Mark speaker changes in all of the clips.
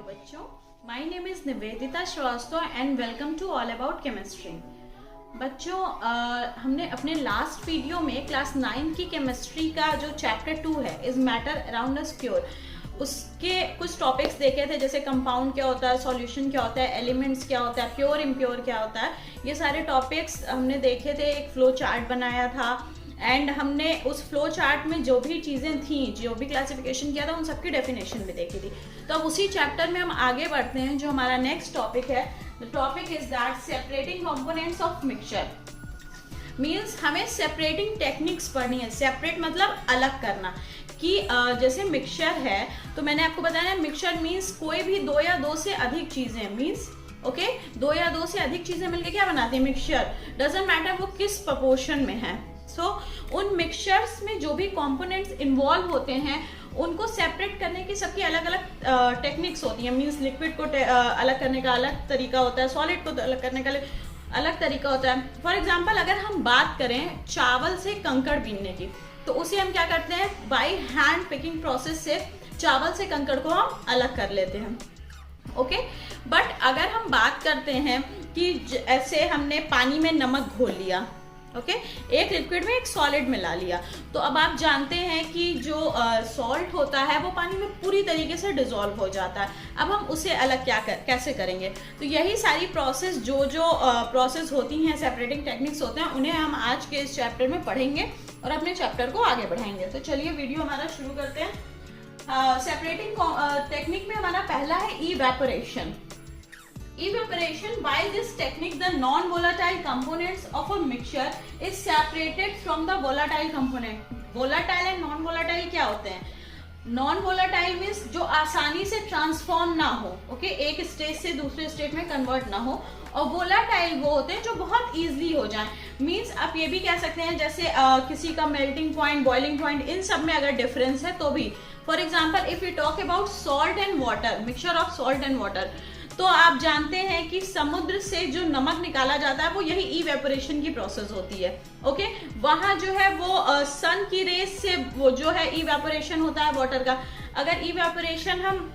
Speaker 1: बच्चों, my name is Nivedita Srivastava and welcome to all about chemistry. बच्चों, हमने अपने लास्ट वीडियो में क्लास 9 की केमिस्ट्री का जो चैप्टर 2 है is matter around us pure, उसके कुछ टॉपिक्स देखे थे, जैसे कंपाउंड क्या होता है, सॉल्यूशन क्या होता है, एलिमेंट्स क्या होता है, प्योर इम्प्योर क्या होता है। ये सारे टॉपिक्स हमने देखे थे, एक फ्लो चार्ट बनाया था एंड हमने उस फ्लो चार्ट में जो भी चीज़ें थी, जो भी क्लासिफिकेशन किया था, उन सबकी डेफिनेशन भी देखी थी। तो अब उसी चैप्टर में हम आगे बढ़ते हैं। जो हमारा नेक्स्ट टॉपिक है, the topic is that separating components of mixture. Means हमें सेपरेटिंग टेक्निक्स पढ़नी है। सेपरेट मतलब अलग करना, कि जैसे मिक्सचर है तो मैंने आपको बताया मिक्सचर मीन्स कोई भी दो या दो से अधिक चीज़ें, मीन्स ओके, दो या दो से अधिक चीज़ें मिलकर क्या बनाती है, मिक्सचर। डजंट मैटर वो किस प्रपोर्शन में है। उन मिक्सचर्स में जो भी कंपोनेंट्स इन्वॉल्व होते हैं उनको सेपरेट करने की सबकी अलग अलग टेक्निक्स होती हैं। मींस लिक्विड को अलग करने का अलग तरीका होता है, सॉलिड को अलग करने का अलग तरीका होता है। फॉर एग्जांपल अगर हम बात करें चावल से कंकड़ बीनने की, तो उसे हम क्या करते हैं, बाय हैंड पिकिंग प्रोसेस से चावल से कंकड़ को हम अलग कर लेते हैं। ओके, बट अगर हम बात करते हैं कि ऐसे हमने पानी में नमक घोल लिया, ओके, एक लिक्विड में एक सॉलिड मिला लिया, तो अब आप जानते हैं कि जो सॉल्ट होता है वो पानी में पूरी तरीके से डिसॉल्व हो जाता है। अब हम उसे अलग कैसे करेंगे, तो यही सारी प्रोसेस जो प्रोसेस होती हैं, सेपरेटिंग टेक्निक्स होते हैं, उन्हें हम आज के इस चैप्टर में पढ़ेंगे और अपने चैप्टर को आगे बढ़ाएंगे। तो चलिए वीडियो हमारा शुरू करते हैं। सेपरेटिंग टेक्निक में हमारा पहला है evaporation. Evaporation, by this technique the non-volatile components of a mixture is separated from the volatile component. Volatile and non-volatile क्या होते हैं? Non-volatile means जो आसानी से ट्रांसफॉर्म ना हो, ओके, एक स्टेज से दूसरे स्टेट में कन्वर्ट ना हो, और वोलाटाइल वो होते हैं जो बहुत इजीली हो जाएं। मीन्स आप ये भी कह सकते हैं जैसे किसी का मेल्टिंग पॉइंट, बॉइलिंग पॉइंट, इन सब में अगर डिफरेंस है तो भी। For example if you talk about salt and water, mixture of salt and water, तो आप जानते हैं कि समुद्र से जो नमक निकाला जाता है वो यही इवेपोरेशन की प्रोसेस होती है। ओके, वहां जो है वो सन की रेस से वो जो है इवेपोरेशन होता है वाटर का। अगर इवेपोरेशन हम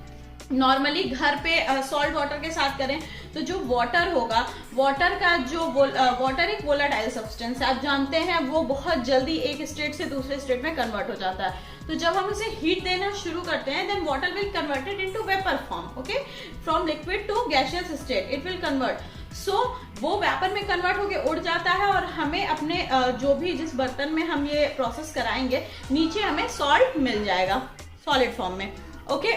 Speaker 1: नॉर्मली घर पे सॉल्ट वाटर के साथ करें तो जो वाटर होगा, वाटर का जो वाटर एक वोलाटाइल सब्सटेंस है, आप जानते हैं, वो बहुत जल्दी एक स्टेट से दूसरे स्टेट में कन्वर्ट हो जाता है। तो जब हम इसे हीट देना शुरू करते हैं, then water will converted into vapour form, okay, from liquid to gaseous state it will convert. So वो वेपर में कन्वर्ट होके उड़ जाता है और हमें अपने जो भी जिस बर्तन में हम ये प्रोसेस कराएंगे, नीचे हमें सॉल्ट मिल जाएगा सॉलिड फॉर्म में। ओके,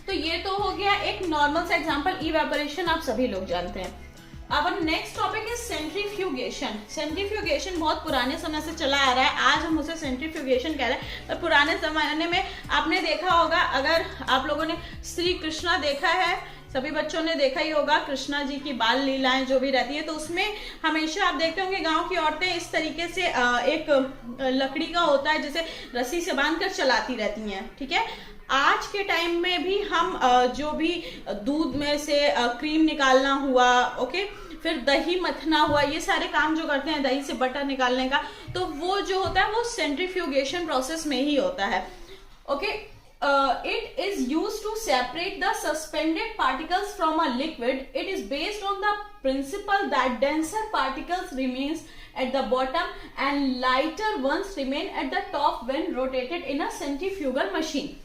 Speaker 1: तो ये तो हो गया एक नॉर्मल सा एग्जांपल, इवेपोरेशन आप सभी लोग जानते हैं। अब next topic is centrifugation. Centrifugation बहुत पुराने समय से चला आ रहा है, आज हम उसे सेंट्रीफ्यूगेशन कह रहे हैं। पर पुराने जमाने में आपने देखा होगा, अगर आप लोगों ने श्री कृष्णा देखा है, सभी बच्चों ने देखा ही होगा, कृष्णा जी की बाल लीलाएं जो भी रहती है, तो उसमें हमेशा आप देखते होंगे गांव की औरतें इस तरीके से एक लकड़ी का होता है जिसे रस्सी से बांधकर चलाती रहती हैं। ठीक है, आज के टाइम में भी हम जो भी दूध में से क्रीम निकालना हुआ, ओके, फिर दही मथना हुआ, ये सारे काम जो करते हैं दही से बटर निकालने का, तो वो जो होता है वो सेंट्रीफ्यूगेशन प्रोसेस में ही होता है। Okay, it is used to separate the suspended particles from a liquid. It is based on the principle that denser particles remains at the bottom and lighter ones remain at the top when rotated in a centrifugal machine.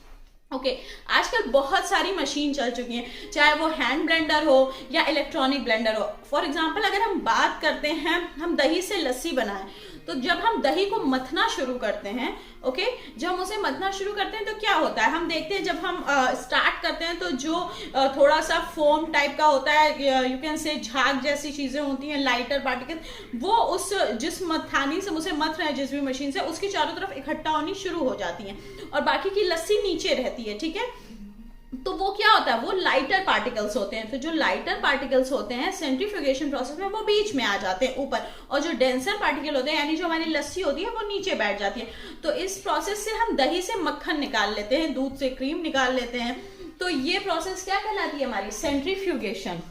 Speaker 1: Okay, आजकल बहुत सारी machine चल चुकी हैं, चाहे वो hand blender हो या इलेक्ट्रॉनिक ब्लेंडर हो। फॉर एग्जांपल अगर हम बात करते हैं, हम दही से लस्सी बनाएं, तो जब हम दही को मथना शुरू करते हैं, ओके, जब हम उसे मथना शुरू करते हैं तो क्या होता है, हम देखते हैं जब हम स्टार्ट करते हैं तो जो थोड़ा सा फोम टाइप का होता है, यू कैन से झाग जैसी चीजें होती हैं, लाइटर पार्टिकल, वो उस जिस मथानी से उसे मथ रहे हैं जिस भी मशीन से, उसकी चारों तरफ इकट्ठा होनी शुरू हो जाती हैं और बाकी की लस्सी नीचे रहती है। ठीक है, तो वो क्या होता है, वो लाइटर पार्टिकल्स होते हैं। तो जो लाइटर पार्टिकल्स होते हैं सेंट्रीफ्यूगेशन प्रोसेस में वो बीच में आ जाते हैं ऊपर, और जो डेंसर पार्टिकल होते हैं यानी जो हमारी लस्सी होती है वो नीचे बैठ जाती है। तो इस प्रोसेस से हम दही से मक्खन निकाल लेते हैं, दूध से क्रीम निकाल लेते हैं। तो ये प्रोसेस क्या कहलाती है, हमारी सेंट्रीफ्यूगेशन।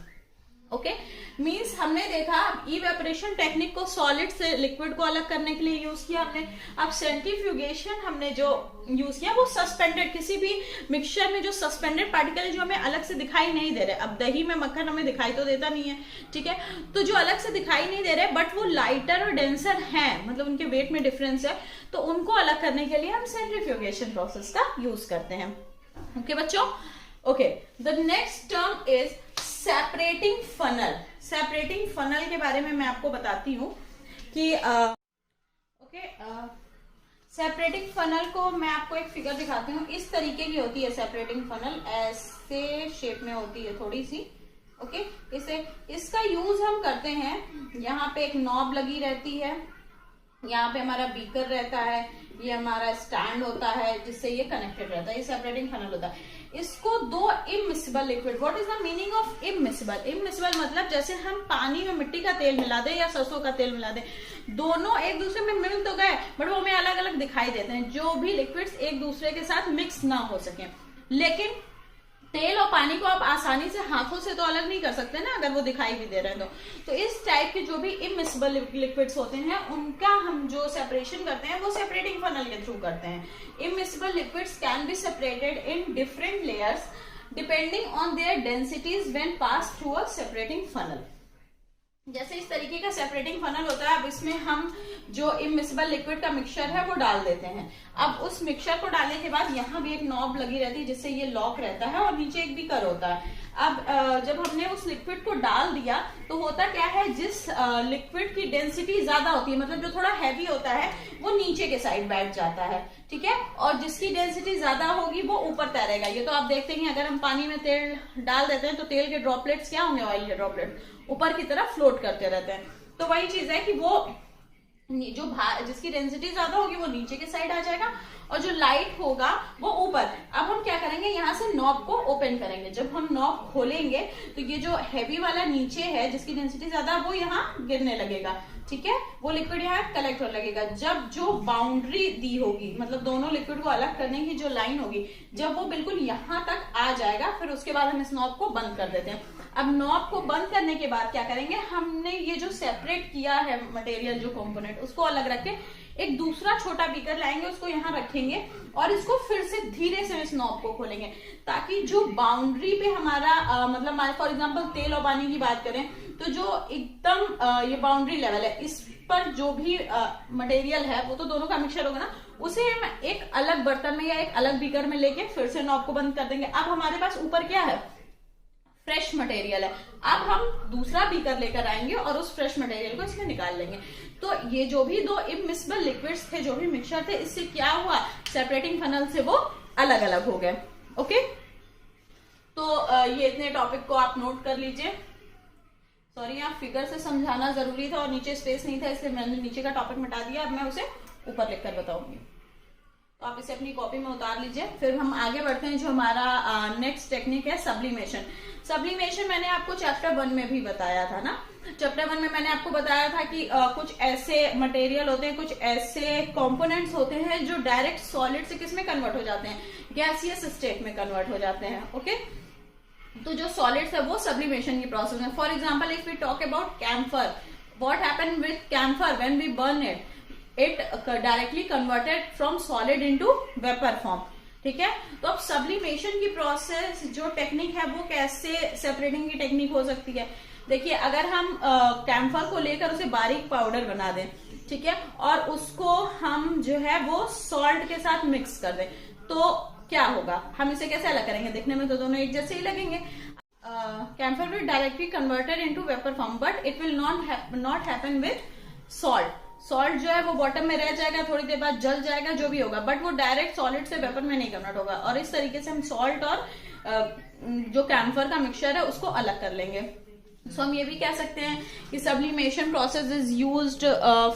Speaker 1: ओके मीन्स हमने देखा इवेपोरेशन टेक्निक को सॉलिड से लिक्विड को अलग करने के लिए यूज किया हमने। अब सेंट्रीफ्यूगेशन हमने जो यूज किया वो सस्पेंडेड, किसी भी मिक्सचर में जो सस्पेंडेड पार्टिकल है जो हमें अलग से दिखाई नहीं दे रहे। अब दही में मक्खन हमें दिखाई तो देता नहीं है, ठीक है, तो जो अलग से दिखाई नहीं दे रहे बट वो लाइटर और डेंसर हैं, मतलब उनके वेट में डिफरेंस है, तो उनको अलग करने के लिए हम सेंट्रीफ्यूगेशन प्रोसेस का यूज करते हैं। ओके बच्चों, okay the next term is separating funnel. Separating funnel के बारे में मैं आपको बताती हूँ कि सेपरेटिंग फनल को मैं आपको एक फिगर दिखाती हूँ। इस तरीके की होती है सेपरेटिंग फनल, ऐसे शेप में होती है थोड़ी सी। ओके इसे इसका यूज हम करते हैं, यहाँ पे एक नॉब लगी रहती है, यहाँ पे हमारा बीकर रहता है, ये हमारा स्टैंड होता है जिससे ये कनेक्टेड रहता है, ये सेपरेटिंग फनल होता है। इसको दो immiscible liquid, what is the meaning of immiscible? Immiscible मतलब जैसे हम पानी में मिट्टी का तेल मिला दें या सरसों का तेल मिला दें, दोनों एक दूसरे में मिल तो गए बट वो हमें अलग अलग दिखाई देते हैं, जो भी लिक्विड्स एक दूसरे के साथ मिक्स ना हो सके। लेकिन तेल और पानी को आप आसानी से हाथों से तो अलग नहीं कर सकते ना, अगर वो दिखाई भी दे रहे हैं तो इस टाइप के जो भी इमिसिबल लिक्विड्स होते हैं उनका हम जो सेपरेशन करते हैं वो सेपरेटिंग फनल के थ्रू करते हैं। Immiscible liquids can be separated in different layers depending on their densities when pass through a separating funnel. जैसे इस तरीके का सेपरेटिंग फनल होता है, अब इसमें हम जो इमिसिबल लिक्विड का मिक्सचर है वो डाल देते हैं। अब उस मिक्सचर को डालने के बाद यहाँ भी एक नॉब लगी रहती है जिससे ये लॉक रहता है और नीचे एक बीकर होता है। अब जब हमने उस लिक्विड को डाल दिया तो होता क्या है, जिस लिक्विड की डेंसिटी ज्यादा होती है, मतलब जो थोड़ा हैवी होता है, वो नीचे के साइड बैठ जाता है, ठीक है, और जिसकी डेंसिटी ज्यादा होगी वो ऊपर तैरेगा। ये तो आप देखते हैं अगर हम पानी में तेल डाल देते हैं तो तेल के ड्रॉपलेट्स क्या होंगे, ऑयल के ड्रॉपलेट ऊपर की तरफ फ्लोट करते रहते हैं। तो वही चीज है कि वो जो जिसकी डेंसिटी ज्यादा होगी वो नीचे के साइड आ जाएगा और जो लाइट होगा वो ऊपर। अब हम क्या करेंगे, यहाँ से नॉब को ओपन करेंगे। जब हम नॉब खोलेंगे तो ये जो हैवी वाला नीचे है जिसकी डेंसिटी ज्यादा, वो यहाँ गिरने लगेगा, ठीक है, वो लिक्विड यहाँ कलेक्ट होने लगेगा। जब जो बाउंड्री दी होगी, मतलब दोनों लिक्विड को अलग करने की जो लाइन होगी, जब वो बिल्कुल यहाँ तक आ जाएगा, फिर उसके बाद हम इस नॉब को बंद कर देते हैं। अब नॉब को बंद करने के बाद क्या करेंगे, हमने ये जो सेपरेट किया है मटेरियल, जो कंपोनेंट, उसको अलग रख के एक दूसरा छोटा बीकर लाएंगे, उसको यहाँ रखेंगे और इसको फिर से धीरे से इस नॉब को खोलेंगे, ताकि जो बाउंड्री पे हमारा मतलब फॉर एग्जांपल तेल और पानी की बात करें तो जो एकदम ये बाउंड्री लेवल है, इस पर जो भी मटेरियल है वो तो दोनों का मिक्सचर होगा ना, उसे हम एक अलग बर्तन में या एक अलग बीकर में लेके फिर से नॉब को बंद कर देंगे। अब हमारे पास ऊपर क्या है, फ्रेश मटेरियल है। अब हम दूसरा बीकर लेकर आएंगे और उस फ्रेश मटेरियल को इसमें निकाल लेंगे। तो ये जो भी दो इमिसिबल लिक्विड्स थे, जो भी मिक्सचर थे, इससे क्या हुआ, सेपरेटिंग फनल से वो अलग अलग हो गए। ओके, तो ये इतने टॉपिक को आप नोट कर लीजिए। सॉरी, यहाँ फिगर से समझाना जरूरी था और नीचे स्पेस नहीं था, इसलिए मैंने नीचे का टॉपिक मिटा दिया। अब मैं उसे ऊपर लिखकर बताऊंगी, तो आप इसे अपनी कॉपी में उतार लीजिए। फिर हम आगे बढ़ते हैं, जो हमारा नेक्स्ट टेक्निक है सब्लिमेशन। सब्लिमेशन मैंने आपको चैप्टर 1 में भी बताया था ना। चैप्टर 1 में मैंने आपको बताया था कि कुछ ऐसे मटेरियल होते हैं, कुछ ऐसे कंपोनेंट्स होते हैं जो डायरेक्ट सॉलिड से किस में कन्वर्ट हो जाते हैं, गैसियस स्टेट में कन्वर्ट हो जाते हैं। ओके, तो जो सॉलिड्स है वो सब्लिमेशन की प्रोसेस है। For example, if we talk about camphor, what happen with camphor when we burn it, it directly converted from solid into vapor form, ठीक है। तो अब सब्लिमेशन की प्रोसेस जो टेक्निक है वो कैसे सेपरेटिंग की टेक्निक हो सकती है। देखिए, अगर हम कैम्फर को लेकर उसे बारीक पाउडर बना दें, ठीक है, और उसको हम जो है वो सॉल्ट के साथ मिक्स कर दें, तो क्या होगा, हम इसे कैसे अलग करेंगे, देखने में तो दोनों एक जैसे ही लगेंगे। Camphor will directly converted into vapour form, but it will not happen with salt. Salt जो है वो बॉटम में रह जाएगा, थोड़ी देर बाद जल जाएगा, जो भी होगा, बट वो डायरेक्ट सॉलिड से वेपर में नहीं कन्वर्ट होगा। और इस तरीके से हम सॉल्ट और जो कैम्फर का मिक्सचर है उसको अलग कर लेंगे। सो हम ये भी कह सकते हैं कि sublimation process is used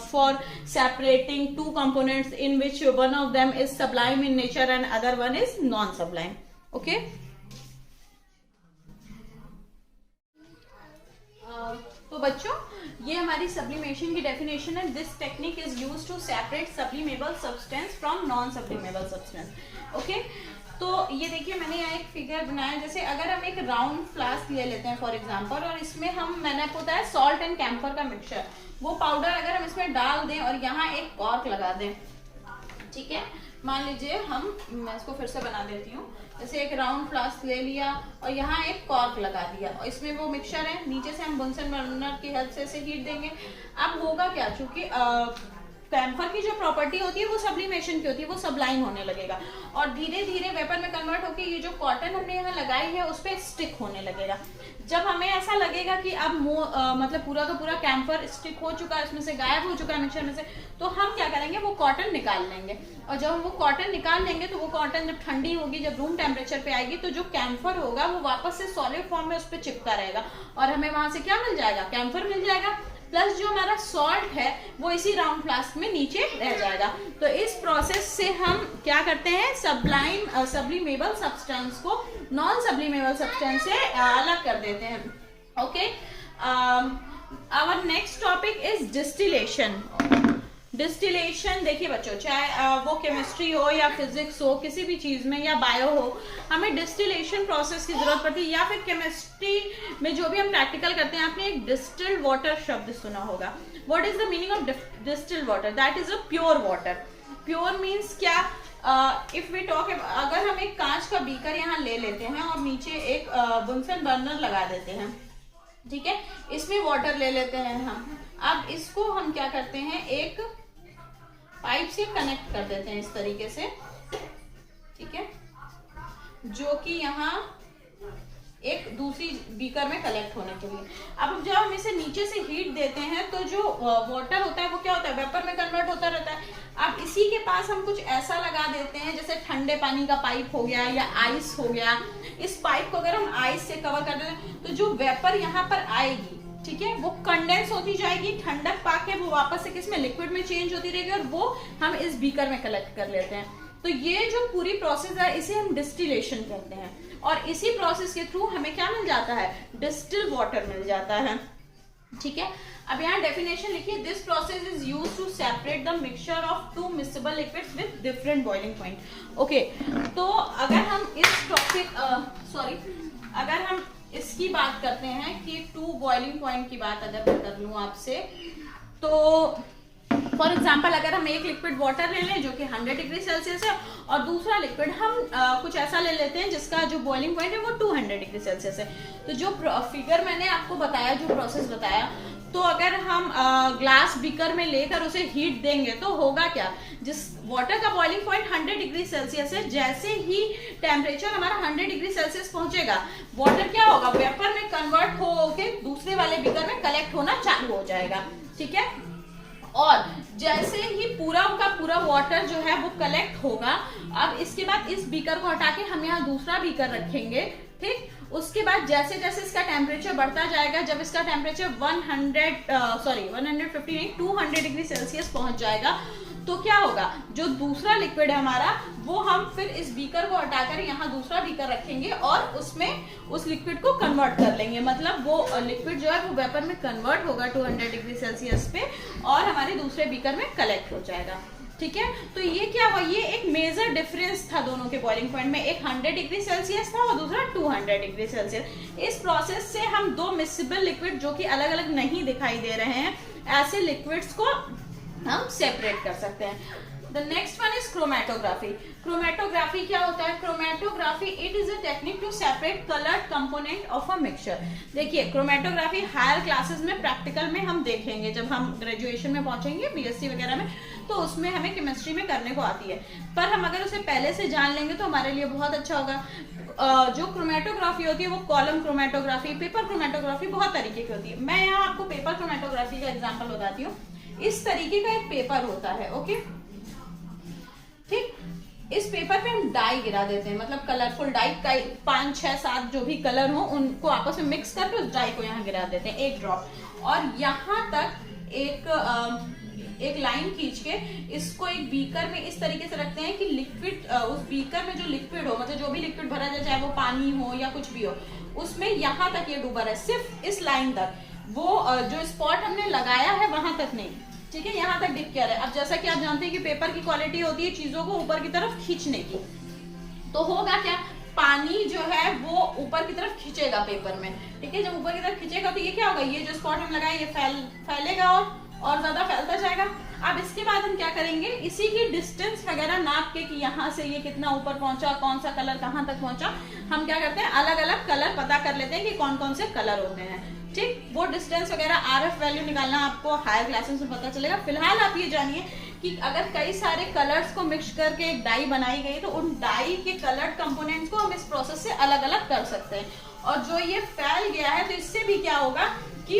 Speaker 1: for separating two components in which one of them is sublime in nature and other one is non sublime. Okay, तो बच्चों, ये हमारी सब्लिमेशन की डेफिनेशन है। This technique is used to separate sublimable substance from non sublimable substance. Okay, तो ये देखिए मैंने यहाँ एक फिगर बनाया, जैसे अगर हम एक राउंड फ्लास्क ले लेते हैं फॉर एग्जांपल, और इसमें मैंने आपको बताया सॉल्ट एंड कैम्फर का मिक्सचर, वो पाउडर अगर हम इसमें डाल दें और यहाँ एक कॉर्क लगा दें, ठीक है, मान लीजिए मैं इसको फिर से बना देती हूँ, जैसे एक राउंड फ्लास्क ले लिया और यहाँ एक कॉर्क लगा दिया और इसमें वो मिक्सचर है, नीचे से हम बुनसन बर्नर की हेल्प से इसे हीट देंगे। अब होगा क्या, चूंकि कैम्फर की जो प्रॉपर्टी होती है वो सब्लिमेशन की होती है, वो सबलाइन होने लगेगा और धीरे धीरे वेपर में कन्वर्ट होकर ये जो कॉटन हमने यहाँ लगाई है उस पर स्टिक होने लगेगा। जब हमें ऐसा लगेगा कि अब मतलब पूरा का पूरा कैम्फर स्टिक हो चुका है, इसमें से गायब हो चुका है मिक्सचर में से, तो हम क्या करेंगे, वो कॉटन निकाल लेंगे और जब हम वो कॉटन निकाल लेंगे तो वो कॉटन जब ठंडी होगी, जब रूम टेम्परेचर पे आएगी, तो जो कैम्फर होगा वो वापस से सॉलिड फॉर्म में उस पर चिपका रहेगा और हमें वहां से क्या मिल जाएगा, कैम्फर मिल जाएगा, प्लस जो हमारा सॉल्ट है वो इसी राउंड फ्लास्क में नीचे रह जाएगा। तो इस प्रोसेस से हम क्या करते हैं, सब्लिमेबल सब्सटेंस को नॉन सब्लिमेबल सब्सटेंस से अलग कर देते हैं। Okay, our next topic is distillation. Distillation देखिए बच्चों, चाहे वो केमिस्ट्री हो या फिजिक्स हो, किसी भी चीज में, या बायो हो, हमें डिस्टिलेशन प्रोसेस की जरूरत पड़ती है, या फिर केमिस्ट्री में जो भी हम प्रैक्टिकल करते हैं। आपने एक डिस्टिल्ड वाटर शब्द सुना होगा। What is the meaning of distilled water? That is a pure water. Pure means क्या, इफ वी टॉक, अगर हम एक कांच का बीकर यहाँ ले लेते हैं और नीचे एक बुनसन बर्नर लगा देते हैं, ठीक है, इसमें वाटर ले लेते हैं हम। अब इसको हम क्या करते हैं, एक पाइप से कनेक्ट कर देते हैं इस तरीके से, ठीक है, जो कि यहाँ एक दूसरी बीकर में कलेक्ट होने के लिए। अब जब हम इसे नीचे से हीट देते हैं तो जो वाटर होता है वो क्या होता है, वेपर में कन्वर्ट होता रहता है। अब इसी के पास हम कुछ ऐसा लगा देते हैं, जैसे ठंडे पानी का पाइप हो गया या आइस हो गया। इस पाइप को अगर हम आइस से कवर कर देते हैं तो जो वेपर यहाँ पर आएगी, ठीक है, वो कंडेंस होती जाएगी, ठंडक पाके वो वापस से किसमें, लिक्विड में चेंज होती रहेगी और वो हम इस बीकर में कलेक्ट कर लेते हैं। तो ये जो पूरी प्रोसेस है इसे हम डिस्टिलेशन कहते हैं और इसी प्रोसेस के थ्रू हमें क्या मिल जाता है, डिस्टिल वाटर मिल जाता है, ठीक है। अब यहाँ डेफिनेशन लिखिए, this process is used to separate the mixture of two miscible liquids with different boiling point. Okay, तो अगर हम इस टॉपिक अगर हम इसकी बात करते हैं कि टू बॉइलिंग पॉइंट की बात अगर मैं कर लूं आपसे, तो फॉर एग्जाम्पल अगर हम एक लिक्विड वाटर ले लें जो कि 100 डिग्री सेल्सियस है और दूसरा लिक्विड हम कुछ ऐसा ले लेते हैं जिसका जो बॉइलिंग पॉइंट है वो 200 डिग्री सेल्सियस है। तो जो फिगर मैंने आपको बताया, जो प्रोसेस बताया, तो अगर हम ग्लास बीकर में लेकर उसे हीट देंगे तो होगा क्या, जिस वाटर का बॉइलिंग पॉइंट 100 डिग्री सेल्सियस है, जैसे ही टेम्परेचर हमारा 100 डिग्री सेल्सियस पहुंचेगा, वाटर क्या होगा, वेपर में कन्वर्ट होके दूसरे वाले बीकर में कलेक्ट होना चालू हो जाएगा, ठीक है। और जैसे ही पूरा का पूरा वाटर जो है वो कलेक्ट होगा, अब इसके बाद इस बीकर को हटा के हम यहाँ दूसरा बीकर रखेंगे, ठीक। उसके बाद जैसे जैसे इसका टेम्परेचर बढ़ता जाएगा, जब इसका टेम्परेचर 200 डिग्री सेल्सियस पहुंच जाएगा, तो क्या होगा, जो दूसरा लिक्विड है हमारा, वो हम फिर इस बीकर को हटाकर यहाँ दूसरा बीकर रखेंगे और उसमें उस लिक्विड को कन्वर्ट कर लेंगे। मतलब वो लिक्विड जो है वो वेपर में कन्वर्ट होगा 200 डिग्री सेल्सियस पे और हमारे दूसरे बीकर में कलेक्ट हो जाएगा, ठीक है। तो ये क्या हुआ, ये एक मेजर डिफरेंस था दोनों के बॉइलिंग पॉइंट में, एक 100 डिग्री सेल्सियस था और दूसरा 200 डिग्री सेल्सियस। इस प्रोसेस से हम दो मिक्सेबल लिक्विड जो कि अलग अलग नहीं दिखाई दे रहे हैं, ऐसे लिक्विड्स को हम सेपरेट कर सकते हैं। The next one is chromatography. Chromatography क्या होता है? Chromatography it is a technique to separate colored component of a mixture. देखिए, chromatography हायर क्लासेस में प्रैक्टिकल में हम देखेंगे, जब हम ग्रेजुएशन में पहुंचेंगे बीएससी वगैरह में, तो उसमें हमें केमिस्ट्री में करने को आती है। पर हम अगर उसे पहले से जान लेंगे तो हमारे लिए बहुत अच्छा होगा। जो क्रोमेटोग्राफी होती है वो कॉलम क्रोमेटोग्राफी, पेपर क्रोमेटोग्राफी, बहुत तरीके की होती है। मैं यहाँ आपको पेपर क्रोमेटोग्राफी का एग्जाम्पल बताती हूँ। इस तरीके का एक पेपर होता है, ओके, ठीक। इस पेपर पे हम डाई गिरा देते हैं, मतलब कलरफुल डाई, 5, 6, 7 जो भी कलर हो उनको आपस में मिक्स करके उस डाई को यहाँ गिरा देते हैं, एक ड्रॉप, और यहाँ तक एक लाइन खींच के इसको एक बीकर में इस तरीके से रखते हैं कि लिक्विड, उस बीकर में जो लिक्विड हो, मतलब जो भी लिक्विड भरा जाए, चाहे वो पानी हो या कुछ भी हो, उसमें यहाँ तक ये डूबा रहे, सिर्फ इस लाइन तक, वो जो स्पॉट हमने लगाया है वहां तक नहीं, ठीक है, यहाँ तक डिप किया है। अब जैसा कि आप जानते हैं कि पेपर की क्वालिटी होती है चीजों को ऊपर की तरफ खींचने की, तो होगा क्या, पानी जो है वो ऊपर की तरफ खींचेगा पेपर में, ठीक है। जब ऊपर की तरफ खींचेगा तो ये क्या होगा, ये जो स्पॉट हम लगाए ये फैलेगा और ज्यादा फैलता जाएगा। अब इसके बाद हम क्या करेंगे, इसी की डिस्टेंस वगैरह नाप के कि यहाँ से ये कितना ऊपर पहुंचा, कौन सा कलर कहाँ तक पहुंचा, हम क्या करते हैं अलग अलग कलर पता कर लेते हैं कि कौन कौन से कलर होते हैं, ठीक। वो डिस्टेंस वगैरह RF वैल्यू निकालना आपको हायर क्लासेस में पता चलेगा। फिलहाल आप ये जानिए कि अगर कई सारे कलर्स को मिक्स करके एक डाई बनाई गई तो उन डाई के कलर्ड कंपोनेंट्स को हम इस प्रोसेस से अलग अलग कर सकते हैं। और जो ये फैल गया है तो इससे भी क्या होगा कि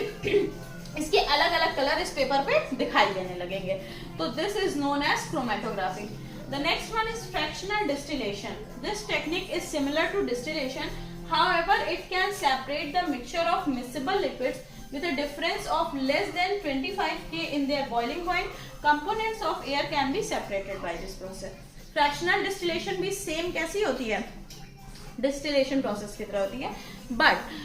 Speaker 1: इसके अलग अलग कलर इस पेपर पे दिखाई देने लगेंगे। तो this is known as chromatography. The next one is fractional distillation. This technique is similar to distillation. However, it can separate the mixture of miscible liquids with a difference of less than 25 K in their boiling point. Components of air can be separated by this process. Fractional distillation भी same कैसी होती है, distillation process की तरह होती है, but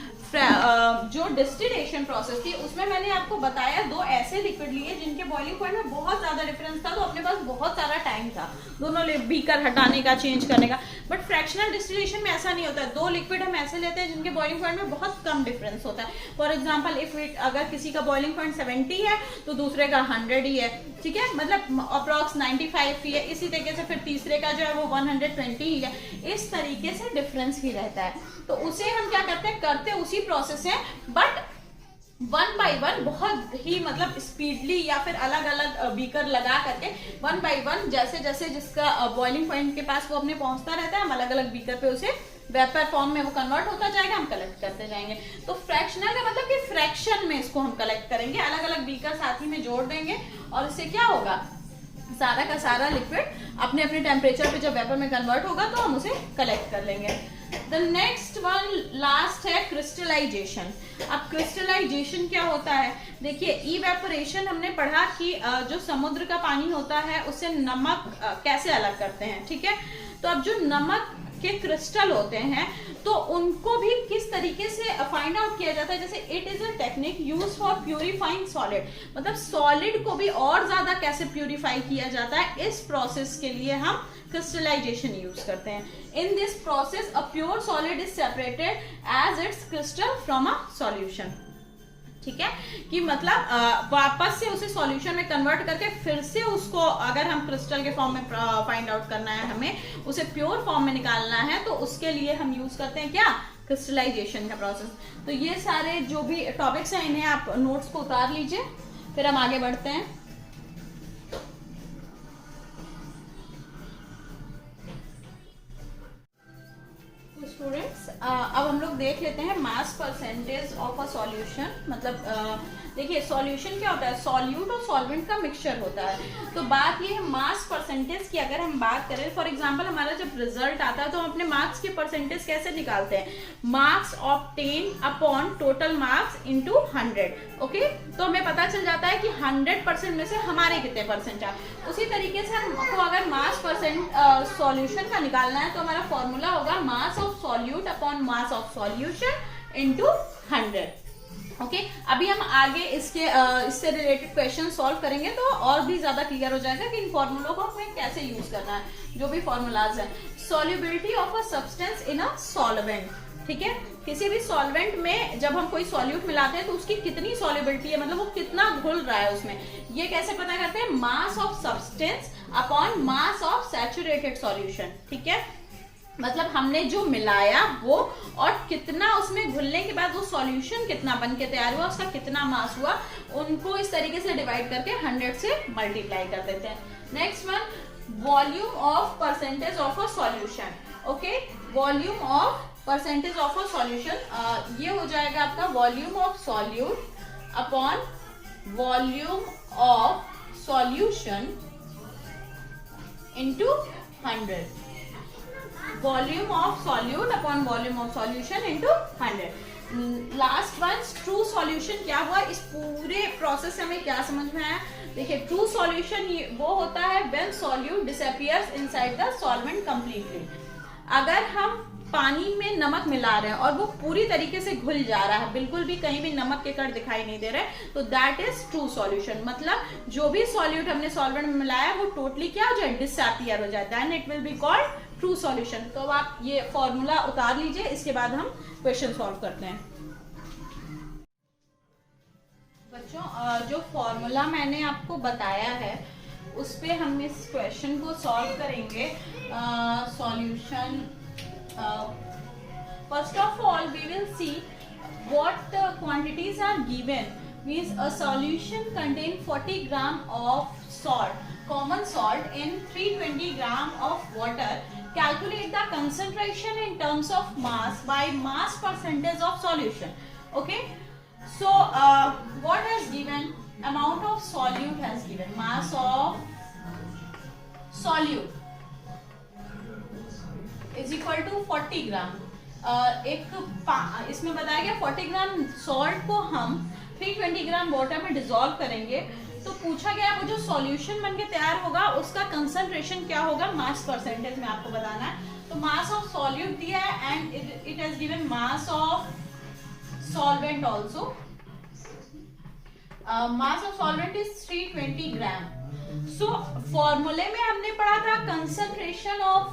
Speaker 1: जो distillation process थी उसमें मैंने आपको बताया दो ऐसे लिक्विड लिए जिनके बॉइलिंग पॉइंट में बहुत ज्यादा डिफरेंस था, तो अपने पास बहुत सारा टाइम था दोनों बीकर हटाने का, चेंज करने का। बट फ्रैक्शनल डिस्टिलेशन में ऐसा नहीं होता है, दो लिक्विड हम ऐसे लेते हैं जिनके बॉइलिंग पॉइंट में बहुत कम डिफरेंस होता है। फॉर एग्जाम्पल अगर किसी का बॉइलिंग पॉइंट 70 है तो दूसरे का 100 ही है, ठीक है, मतलब अप्रॉक्स 95 ही है। इसी तरीके से फिर तीसरे का जो है वो 120 ही है। इस तरीके से डिफरेंस भी रहता है, तो उसे हम क्या करते हैं, करते उसी प्रोसेस है बट 1 by 1 बहुत ही मतलब स्पीडली या फिर अलग अलग बीकर लगा करके 1 by 1 जैसे जैसे जिसका बॉइलिंग पॉइंट के पास वो अपने पहुंचता रहता है, हम अलग अलग बीकर पे उसे वेपर फॉर्म में वो कन्वर्ट होता जाएगा, हम कलेक्ट करते जाएंगे। तो फ्रैक्शनल का मतलब कि फ्रैक्शन में इसको हम कलेक्ट करेंगे, अलग अलग बीकर साथ ही में जोड़ देंगे और इससे क्या होगा, सारा का सारा लिक्विड अपने अपने टेम्परेचर पे जब वेपर में कन्वर्ट होगा तो हम उसे कलेक्ट कर लेंगे। द नेक्स्ट वन लास्ट है क्रिस्टलाइजेशन। अब क्रिस्टलाइजेशन क्या होता है, देखिए इवेपोरेशन हमने पढ़ा कि जो समुद्र का पानी होता है उससे नमक कैसे अलग करते हैं, ठीक है। तो अब जो नमक के क्रिस्टल होते हैं तो उनको भी किस तरीके से फाइंड आउट किया जाता है, जैसे it is a technique use for purifying solid, मतलब सॉलिड को भी और ज्यादा कैसे प्यूरिफाई किया जाता है, इस प्रोसेस के लिए हम क्रिस्टलाइजेशन यूज करते हैं। In this process a pure solid is separated as its crystal from a solution, ठीक है, कि मतलब वापस से उसे सॉल्यूशन में कन्वर्ट करके फिर से उसको अगर हम क्रिस्टल के फॉर्म में फाइंड आउट करना है, हमें उसे प्योर फॉर्म में निकालना है, तो उसके लिए हम यूज करते हैं क्या, क्रिस्टलाइजेशन का प्रोसेस। तो ये सारे जो भी टॉपिक्स हैं इन्हें आप नोट्स को उतार लीजिए, फिर हम आगे बढ़ते हैं। स्टूडेंट्स अब हम लोग देख लेते हैं मास परसेंटेज ऑफ अ सॉल्यूशन। मतलब देखिए सॉल्यूशन क्या होता है, सॉल्यूट और सॉल्वेंट का मिक्सचर होता है। तो बात ये है मास परसेंटेज की, अगर हम बात करें फॉर एग्जांपल हमारा जब रिजल्ट आता है तो हम अपने मार्क्स के परसेंटेज कैसे निकालते हैं, marks obtain upon total marks into 100, okay. तो हमें पता चल जाता है कि 100% में से हमारे कितने परसेंट आए। उसी तरीके से हमको अगर मास परसेंट सॉल्यूशन का निकालना है तो हमारा फॉर्मूला होगा मास of solute upon mass of solution into 100, okay. अभी हम आगे इससे रिलेटेड क्वेश्चन सॉल्व करेंगे तो और भी ज्यादा क्लियर हो जाएगा कि इन फॉर्मूलों को हमें कैसे यूज करना है, जो भी फॉर्मूलाज है। Solubility of a substance in a solvent, ठीक है, किसी भी सॉल्वेंट में जब हम कोई सॉल्यूट मिलाते हैं तो उसकी कितनी सॉल्युबिलिटी है, मतलब वो कितना घुल रहा है उसमें, ये कैसे पता करते हैं, mass of substance upon mass of saturated solution, ठीक है। मतलब हमने जो मिलाया वो और कितना उसमें घुलने के बाद वो सॉल्यूशन कितना बन के तैयार हुआ, उसका कितना मास हुआ, उनको इस तरीके से डिवाइड करके 100 से मल्टीप्लाई कर देते हैं। Next one, volume of percentage of a solution, okay. Volume of percentage of a solution ये हो जाएगा आपका volume of solute upon volume of solution into 100, volume of solute upon volume of solution into 100। Last one, true solution क्या हुआ, इस पूरे process से हमें क्या समझ में आया, देखिए ट्रू सॉल्यूशन वो होता है when solute disappears inside the solvent completely. अगर हम पानी में नमक मिला रहे हैं और वो पूरी तरीके से घुल जा रहा है, बिल्कुल भी कहीं भी नमक के कण दिखाई नहीं दे रहे, तो दैट इज ट्रू सॉल्यूशन। मतलब जो भी सॉल्यूट हमने सॉल्वेंट में मिलाया वो टोटली क्या हो जाए, डिसअपीयर हो जाए, then it will be called true solution. तो अब आप ये फॉर्मूला उतार लीजिए, इसके बाद हम क्वेश्चन सॉल्व करते हैं। बच्चों जो फॉर्मूला मैंने आपको बताया है उस पे हम इस क्वेश्चन को सॉल्व करेंगे। Solution, first of all we will see what quantities are given. Means a solution contain 40 gram of salt, common salt, in 320 gram of water. Calculate the concentration in terms of mass by mass percentage of solution. Okay, so what has given? Amount of solute has given, mass of solute is equal to 40 gram. इसमें बताया गया 40 ग्राम salt को हम 320 gram water में dissolve करेंगे। तो पूछा गया वो जो सॉल्यूशन बनके तैयार होगा उसका कंसंट्रेशन क्या होगा, मास परसेंटेज में आपको बताना है। तो मास ऑफ सॉल्यूट दिया है and it has given mass of solvent also. Mass of solvent is 320 gram. So फॉर्मूले में हमने पढ़ा था concentration of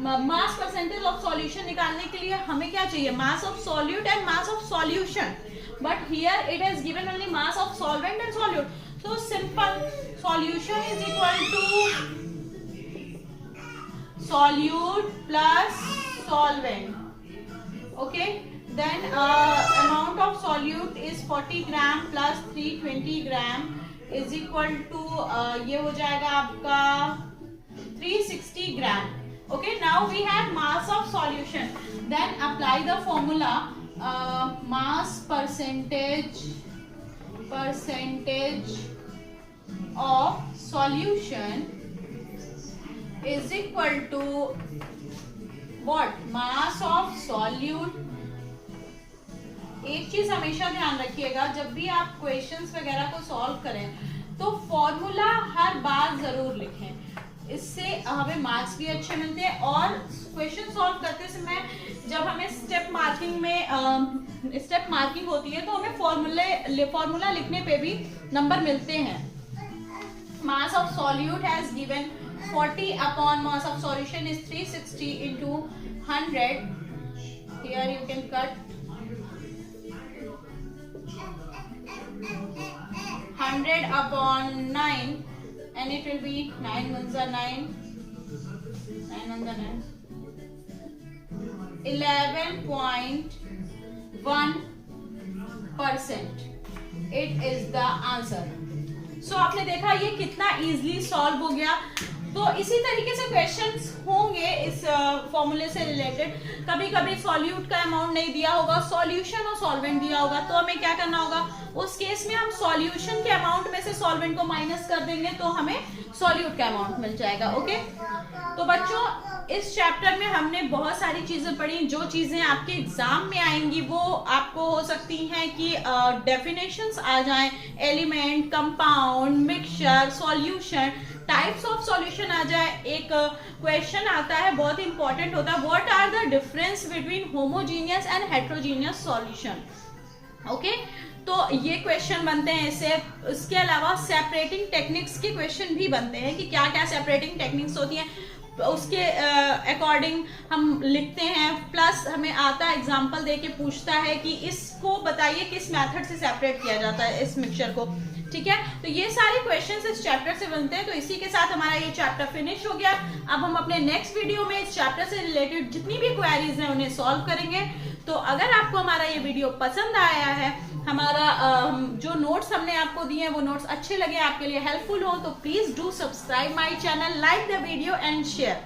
Speaker 1: mass percentage of solution निकालने के लिए हमें क्या चाहिए, mass of solute and mass of solution, but here it has given only mass of solvent and solute. So simple, solution is equal to solute plus solvent. Okay, then amount of solute is 40 gram plus 320 gram is equal to ये हो जाएगा आपका 360 ग्राम। Okay, now we have mass of solution. Then apply the formula mass percentage of solution is equal to what? Mass of solute. एक चीज हमेशा ध्यान रखिएगा, जब भी आप क्वेश्चंस वगैरह को सॉल्व करें तो फॉर्मूला हर बार जरूर लिखें, इससे हमें मार्क्स भी अच्छे मिलते हैं। और क्वेश्चन सॉल्व करते समय जब हमें स्टेप मार्किंग होती है तो हमें फॉर्मूला लिखने पे भी नंबर मिलते हैं। मास of solute has given 40 upon mass of solution is 360 into 100. Here you can cut 100 upon 9. And it will be 9 ones are 9, 9 ones are 9, 11.1%. It is the answer. So आपने देखा ये कितना इजीली सॉल्व हो गया। तो इसी तरीके से क्वेश्चंस होंगे इस फॉर्मूले से रिलेटेड। कभी कभी सॉल्यूट का अमाउंट नहीं दिया होगा, सॉल्यूशन और सॉल्वेंट दिया होगा, तो हमें क्या करना होगा, उस केस में हम सॉल्यूशन के अमाउंट में से सॉल्वेंट को माइनस कर देंगे तो हमें सॉल्यूट का अमाउंट मिल जाएगा। ओके, तो बच्चों इस चैप्टर में हमने बहुत सारी चीजें पढ़ी। जो चीजें आपके एग्जाम में आएंगी वो आपको हो सकती हैं कि डेफिनेशंस आ जाएं, element, compound, mixture, solution, types of solution आ जाए। एक क्वेश्चन आता है बहुत इंपॉर्टेंट होता है, what are the difference between homogeneous and heterogeneous solution. Okay, तो ये क्वेश्चन बनते हैं इससे। इसके अलावा सेपरेटिंग टेक्निक्स के क्वेश्चन भी बनते हैं कि क्या क्या सेपरेटिंग टेक्निक्स होती हैं, उसके अकॉर्डिंग हम लिखते हैं। प्लस हमें आता है एग्जाम्पल दे के पूछता है कि इसको बताइए किस मेथड से सेपरेट किया जाता है इस मिक्सचर को। ठीक है, तो ये सारे क्वेश्चंस इस चैप्टर से बनते हैं। तो इसी के साथ हमारा ये चैप्टर फिनिश हो गया। अब हम अपने नेक्स्ट वीडियो में इस चैप्टर से रिलेटेड जितनी भी क्वेरीज हैं उन्हें सॉल्व करेंगे। तो अगर आपको हमारा ये वीडियो पसंद आया है, हमारा जो नोट्स हमने आपको दिए हैं वो नोट्स अच्छे लगे, आपके लिए हेल्पफुल हो, तो please do subscribe my channel, like the video and share.